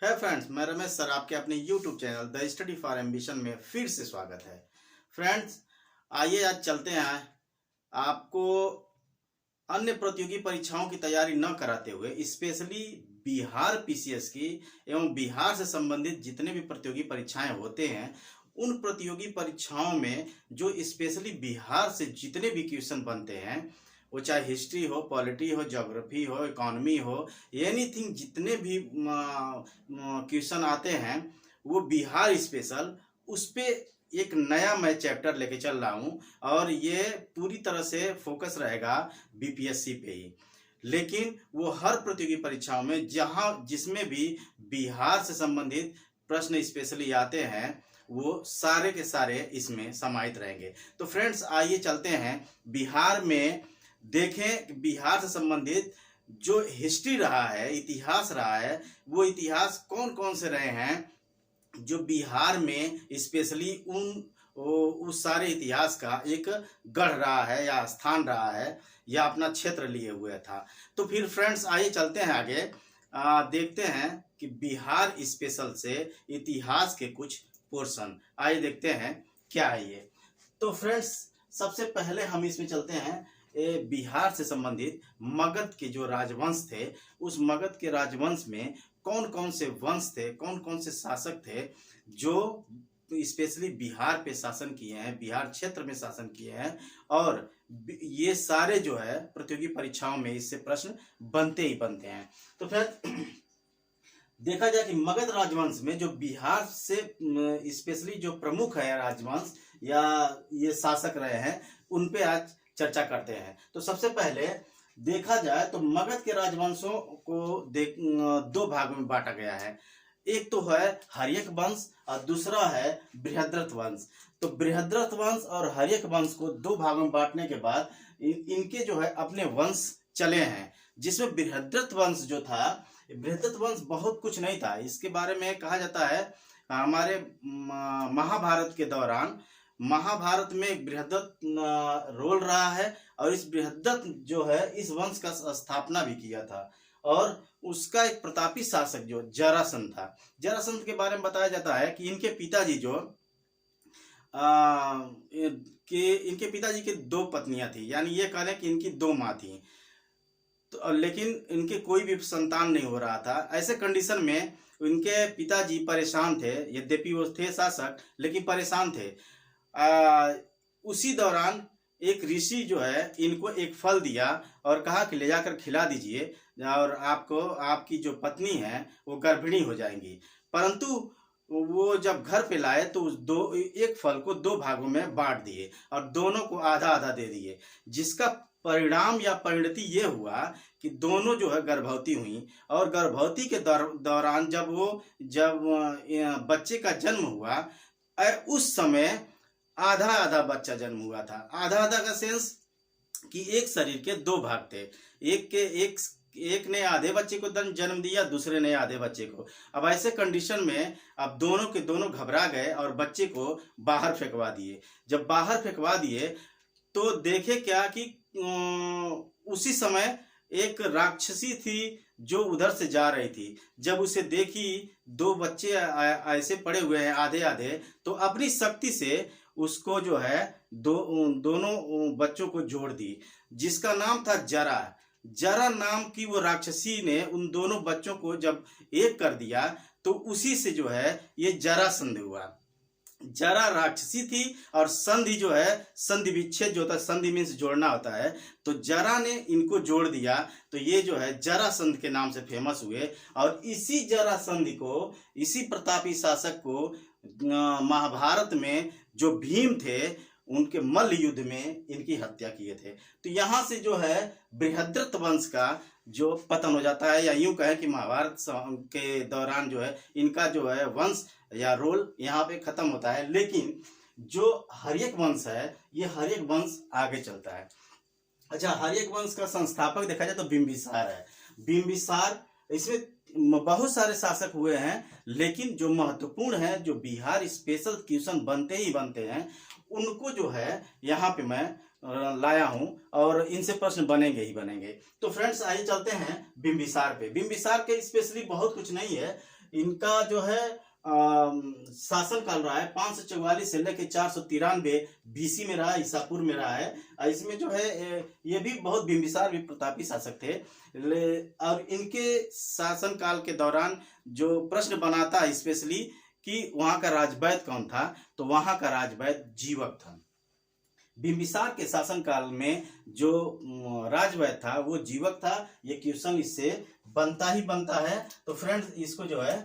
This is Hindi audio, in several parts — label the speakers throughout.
Speaker 1: है फ्रेंड्स, मैं रमेश सर आपके अपने YouTube channel the study for ambition में फिर से स्वागत है। फ्रेंड्स, आइए आज चलते हैं आपको अन्य प्रतियोगी परीक्षाओं की तैयारी न कराते हुए स्पेशली बिहार पीसीएस की एवं बिहार से संबंधित जितने भी प्रतियोगी परीक्षाएं होते हैं उन प्रतियोगी परीक्षाओं में जो स्पेशली बिहार से जितने भी क्वेश्चन बनते हैं, वो चाहे हिस्ट्री हो, पॉलिटी हो, ज्योग्राफी हो, इकोनॉमी हो, एनीथिंग, जितने भी क्वेश्चन आते हैं वो बिहार स्पेशल उस पे एक नया मैं चैप्टर लेके चल रहा हूँ और ये पूरी तरह से फोकस रहेगा बीपीएससी पे ही। लेकिन वो हर प्रतियोगी परीक्षाओं में जहाँ जिसमें भी बिहार से संबंधित प्रश्न स्पेशली आते हैं वो सारे के सारे इसमें समाहित रहेंगे। तो फ्रेंड्स, आइए चलते हैं बिहार में, देखें बिहार से संबंधित जो हिस्ट्री रहा है, इतिहास रहा है, वो इतिहास कौन कौन से रहे हैं जो बिहार में स्पेशली उस सारे इतिहास का एक गढ़ रहा है या स्थान रहा है या अपना क्षेत्र लिए हुए था। तो फिर फ्रेंड्स, आइए चलते हैं आगे, देखते हैं कि बिहार स्पेशल से इतिहास के कुछ पोर्शन आइए देखते हैं क्या है ये। तो फ्रेंड्स, सबसे पहले हम इसमें चलते हैं बिहार से संबंधित मगध के जो राजवंश थे, उस मगध के राजवंश में कौन कौन से वंश थे, कौन कौन से शासक थे जो स्पेशली बिहार पे शासन किए हैं, बिहार क्षेत्र में शासन किए हैं। और ये सारे जो है प्रतियोगी परीक्षाओं में इससे प्रश्न बनते ही बनते हैं। तो फिर देखा जाए कि मगध राजवंश में जो बिहार से स्पेशली जो प्रमुख है राजवंश या ये शासक रहे हैं, उन पे आज चर्चा करते हैं। तो सबसे पहले देखा जाए तो मगध के राजवंशों को दो भागों में बांटा गया है। एक तो है हर्यक वंश और दूसरा है बृहद्रथ वंश। तो बृहद्रथ वंश और हर्यक वंश को दो भागों में बांटने के बाद इनके जो है अपने वंश चले हैं, जिसमें बृहद्रथ वंश जो था, बृहद्रथ वंश बहुत कुछ नहीं था। इसके बारे में कहा जाता है हमारे महाभारत के दौरान, महाभारत में एक बृहद्रथ रोल रहा है और इस बृहद्रथ जो है इस वंश का स्थापना भी किया था। और उसका एक प्रतापी शासक जो जरासंध था, जरासंध के बारे में बताया जाता है कि इनके पिताजी जो इनके पिताजी की दो पत्नियां थी, यानी ये कह लें कि इनकी दो माँ थी। तो लेकिन इनके कोई भी संतान नहीं हो रहा था। ऐसे कंडीशन में इनके पिताजी परेशान थे, यद्यपि वो थे शासक लेकिन परेशान थे। उसी दौरान एक ऋषि जो है इनको एक फल दिया और कहा कि ले जाकर खिला दीजिए और आपको आपकी जो पत्नी है वो गर्भिणी हो जाएंगी। परंतु वो जब घर पे लाए तो उस एक फल को दो भागों में बांट दिए और दोनों को आधा आधा दे दिए, जिसका परिणाम या परिणति ये हुआ कि दोनों जो है गर्भवती हुई। और गर्भवती के दौरान जब बच्चे का जन्म हुआ, उस समय आधा आधा बच्चा जन्म हुआ था। आधा आधा का सेंस कि एक शरीर के दो भाग थे, एक ने आधे बच्चे को जन्म दिया, दूसरे ने आधे बच्चे को। अब ऐसे कंडीशन में अब दोनों के दोनों घबरा गए और बच्चे को बाहर फेंकवा दिए। जब बाहर फेंकवा दिए तो देखे क्या कि उसी समय एक राक्षसी थी जो उधर से जा रही थी। जब उसे देखी दो बच्चे ऐसे पड़े हुए हैं आधे आधे, तो अपनी शक्ति से उसको जो है दोनों बच्चों को जोड़ दी, जिसका नाम था जरा। जरा नाम की वो राक्षसी ने उन दोनों बच्चों को जब एक कर दिया तो उसी से जो है ये जरासंध हुआ। जरा राक्षसी थी और संधि जो है, संधि विच्छेद जो होता है, संधि मीन्स जोड़ना होता है, तो जरा ने इनको जोड़ दिया तो ये जो है जरासंध के नाम से फेमस हुए। और इसी जरासंध को, इसी प्रतापी शासक को महाभारत में जो भीम थे उनके मल्ल युद्ध में इनकी हत्या किए थे। तो यहाँ से जो है बृहद्रथ वंश का जो पतन हो जाता है, या यूं कहें कि महाभारत के दौरान जो है इनका जो है वंश या रोल यहाँ पे खत्म होता है। लेकिन जो हर्यक वंश है, ये हर्यक वंश आगे चलता है। अच्छा, हर्यक वंश का संस्थापक देखा जाए तो बिंबिसार है। बिंबिसार, इसमें बहुत सारे शासक हुए हैं, लेकिन जो महत्वपूर्ण है, जो बिहार स्पेशल क्वेश्चन बनते ही बनते हैं, उनको जो है यहाँ पे मैं लाया हूं और इनसे प्रश्न बनेंगे ही बनेंगे। तो फ्रेंड्स, आइए चलते हैं बिंबिसार पे। बिंबिसार के स्पेशली बहुत कुछ नहीं है, इनका जो है शासन काल रहा है 544 से लेकर 493 बीसी में रहा, ईसापुर में रहा है। इसमें जो है ये भी बहुत बिंबिसार भी प्रतापी शासक थे। और इनके शासन काल के दौरान जो प्रश्न बनाता है स्पेशली कि वहां का राजवैद्य कौन था, तो वहां का राजवैद्य जीवक था। बिंबिसार के शासन काल में जो राजवैद्य था वो जीवक था। ये क्वेश्चन इससे बनता ही बनता है। तो फ्रेंड्स इसको जो है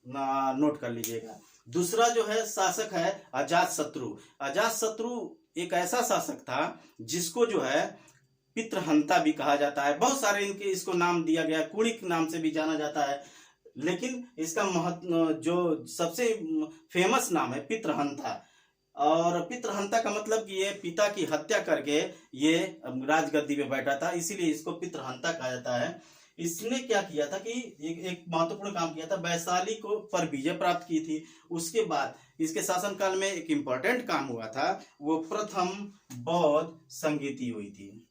Speaker 1: नोट कर लीजिएगा। दूसरा जो है शासक है अजातशत्रु। अजातशत्रु एक ऐसा शासक था जिसको जो है पितृहंता भी कहा जाता है। बहुत सारे इनके इसको नाम दिया गया, कुणिक नाम से भी जाना जाता है, लेकिन इसका महत्व जो सबसे फेमस नाम है पितृहंता। और पितृहंता का मतलब कि ये पिता की हत्या करके ये राजगद्दी पे बैठा था, इसीलिए इसको पितृहंता कहा जाता है। इसने क्या किया था कि एक महत्वपूर्ण काम किया था, वैशाली को पर विजय प्राप्त की थी। उसके बाद इसके शासनकाल में एक इंपॉर्टेंट काम हुआ था, वो प्रथम बौद्ध संगीति हुई थी।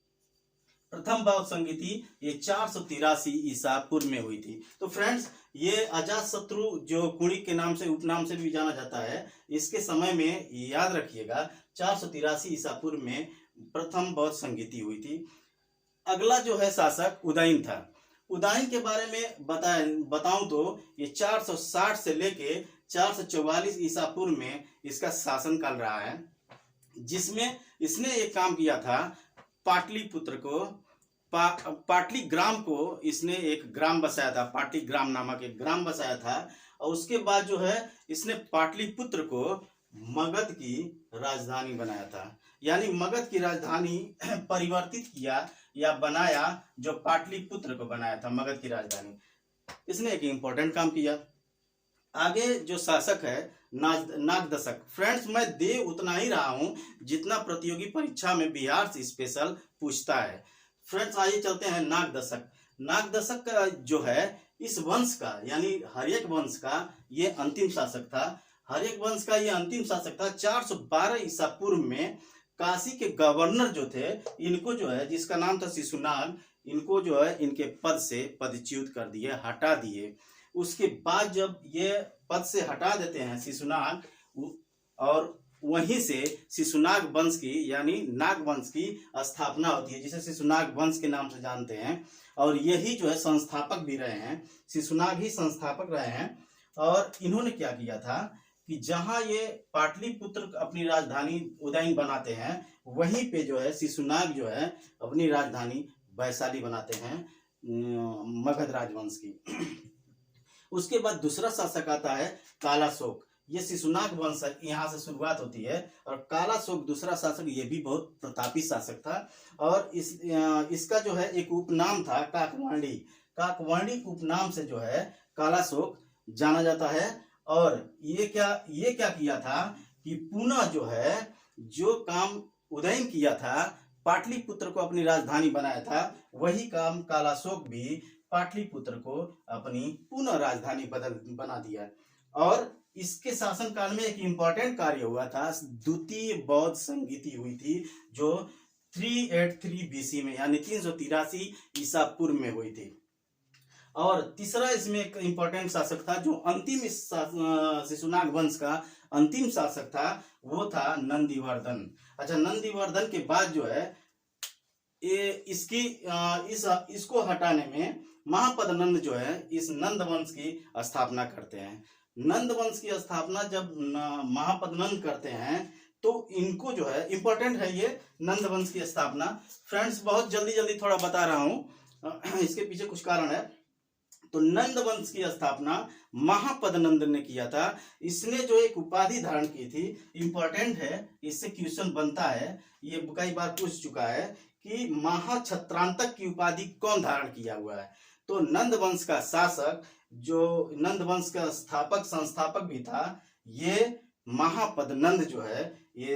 Speaker 1: प्रथम बौद्ध संगीति ये 483 ईसा पूर्व में हुई थी। तो फ्रेंड्स ये अजातशत्रु जो कुणिक के नाम से उपनाम से भी जाना जाता है, इसके समय में याद रखिएगा 483 ईसा पूर्व में प्रथम बौद्ध संगीति हुई थी। अगला जो है शासक उदयन था। उदयन के बारे में बताऊं तो ये 460 से लेके 444 ईसा पूर्व में इसका शासनकाल रहा है, जिसमें इसने एक काम किया था, पाटलिपुत्र को पाटली ग्राम को इसने एक ग्राम बसाया था, पाटली ग्राम नामक एक ग्राम बसाया था। और उसके बाद जो है इसने पाटलिपुत्र को मगध की राजधानी बनाया था। यानी मगध की राजधानी परिवर्तित किया या बनाया, जो पाटलिपुत्र को बनाया था मगध की राजधानी। इसने एक इंपॉर्टेंट काम किया। आगे जो शासक है नागदशक। फ्रेंड्स मैं दे उतना ही रहा हूं जितना प्रतियोगी परीक्षा में बिहार से स्पेशल पूछता है। फ्रेंड्स आइए चलते हैं नागदशक। नागदशक का जो है इस वंश का यानी हर्यक वंश का ये अंतिम शासक था। हर्यक वंश का ये अंतिम शासक था। 412 ईसा पूर्व में काशी के गवर्नर जो थे, इनको जो है जिसका नाम था शिशुनाग, इनको जो है इनके पद से पदच्युत कर दिए, हटा दिए। उसके बाद जब ये पद से हटा देते हैं शिशुनाग, और वहीं से शिशुनाग वंश की यानी नाग वंश की स्थापना होती है, जिसे शिशुनाग वंश के नाम से जानते हैं। और यही जो है संस्थापक भी रहे हैं, शिशुनाग ही संस्थापक रहे हैं। और इन्होंने क्या किया था कि जहां ये पाटलिपुत्र अपनी राजधानी उदयन बनाते हैं, वहीं पे जो है शिशुनाग जो है अपनी राजधानी वैशाली बनाते हैं मगध राजवंश की। उसके बाद दूसरा शासक आता है कालाशोक। ये शिशुनाग वंश यहाँ से शुरुआत होती है। और कालाशोक दूसरा शासक, ये भी बहुत प्रतापी शासक था। और इसका जो है एक उपनाम था काकवाणी। काकवाणी उपनाम से जो है कालाशोक जाना जाता है। और ये क्या किया था कि पुनः जो है जो काम उदयन किया था, पाटलिपुत्र को अपनी राजधानी बनाया था, वही काम कालाशोक भी पाटलिपुत्र को अपनी पुनः राजधानी बना दिया। और इसके शासनकाल में एक इंपॉर्टेंट कार्य हुआ था, द्वितीय बौद्ध संगीति हुई थी, जो 383 बीसी में यानी 383 ईसा पूर्व में हुई थी। और तीसरा इसमें एक इंपॉर्टेंट शासक था जो अंतिम शिशुनाग वंश का अंतिम शासक था, वो था नंदीवर्धन। अच्छा, नंदीवर्धन के बाद जो है इसको हटाने में महापद नंद जो है इस नंद वंश की स्थापना करते हैं। नंद वंश की स्थापना जब महापद नंद करते हैं तो इनको जो है इंपॉर्टेंट है ये नंद वंश की स्थापना। फ्रेंड्स बहुत जल्दी थोड़ा बता रहा हूं, इसके पीछे कुछ कारण है। तो नंद वंश की स्थापना महापद नंद ने किया था। इसने जो एक उपाधि धारण की थी, इंपॉर्टेंट है, इससे क्वेश्चन बनता है, ये कई बार पूछ चुका है कि महाछत्रांतक की उपाधि कौन धारण किया हुआ है। तो नंद वंश का शासक, जो नंद वंश का स्थापक संस्थापक भी था, ये महापद नंद जो है ये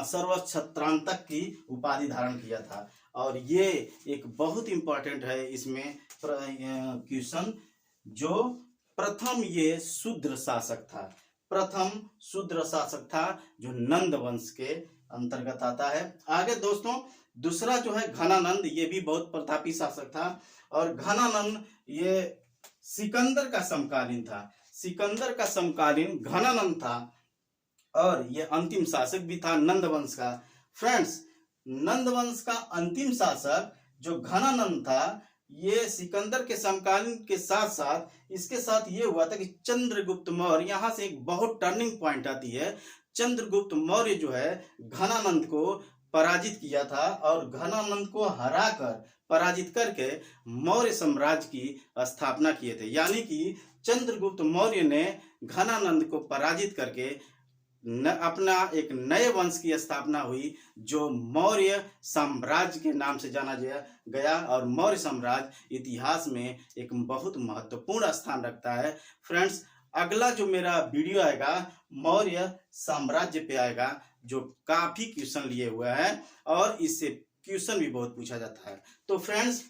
Speaker 1: सर्वछत्रांतक की उपाधि धारण किया था। और ये एक बहुत इंपॉर्टेंट है इसमें क्वेश्चन, जो प्रथम ये शूद्र शासक था, प्रथम शूद्र शासक था जो नंद वंश के अंतर्गत आता है। आगे दोस्तों दूसरा जो है घनानंद, ये भी बहुत प्रतापी शासक था। और घनानंद ये सिकंदर का समकालीन था। सिकंदर का समकालीन घनानंद था और ये अंतिम शासक भी था नंद वंश का। फ्रेंड्स, नंद वंश का अंतिम शासक जो घनानंद था, ये सिकंदर के समकालीन के साथ साथ इसके साथ ये हुआ था कि चंद्रगुप्त मौर्य, यहाँ से एक बहुत टर्निंग पॉइंट आती है। चंद्रगुप्त मौर्य जो है घनानंद को पराजित किया था और घनानंद को हराकर, पराजित करके मौर्य साम्राज्य की स्थापना किए थे। यानी कि चंद्रगुप्त मौर्य ने घनानंद को पराजित करके अपना एक नए वंश की स्थापना हुई जो मौर्य साम्राज्य के नाम से जाना गया। और मौर्य साम्राज्य इतिहास में एक बहुत महत्वपूर्ण स्थान रखता है। फ्रेंड्स, अगला जो मेरा वीडियो आएगा मौर्य साम्राज्य पे आएगा, जो काफी क्वेश्चन लिए हुए हैं और इससे क्वेश्चन भी बहुत पूछा जाता है। तो फ्रेंड्स,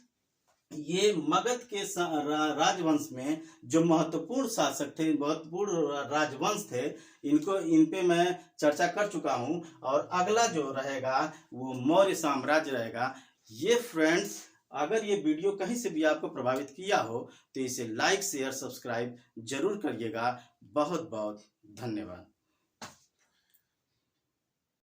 Speaker 1: ये मगध के राजवंश में जो महत्वपूर्ण शासक थे, महत्वपूर्ण राजवंश थे, इन पे मैं चर्चा कर चुका हूं और अगला जो रहेगा वो मौर्य साम्राज्य रहेगा। ये फ्रेंड्स, अगर ये वीडियो कहीं से भी आपको प्रभावित किया हो तो इसे लाइक शेयर सब्सक्राइब जरूर करिएगा। बहुत बहुत धन्यवाद।